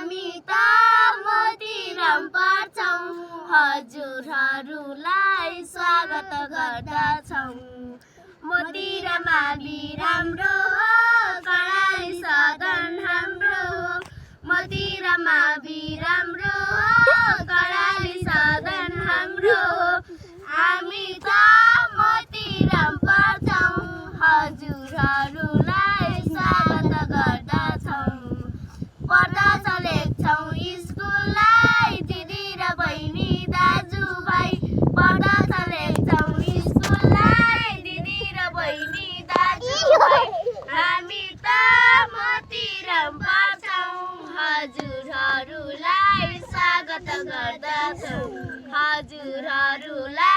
हामी त मोतिराम पढ्छौँ हजुरहरूलाई स्वागत गर्दछौँ मोतिराममा बिराम्रो हो कर्णाली सदन हाम्रो हो मोतिराममा बिराम्रो हो कर्णाली सदन हाम्रो हो हामी त मोतिराम पढ्छौँ हजुरहरूलाई स्वागत गर्दछौँ पढ्दछ लेख्छौँ स्कुललाई दिदी र बहिनी दाजुभाइ पढ्दछ लेख्छौँ स्कुललाई दिदी र बहिनी दाजुभाइ हामी त मोतिराम पढ्छौँ हजुरहरूलाई स्वागत गर्दछौँ हजुरहरूलाई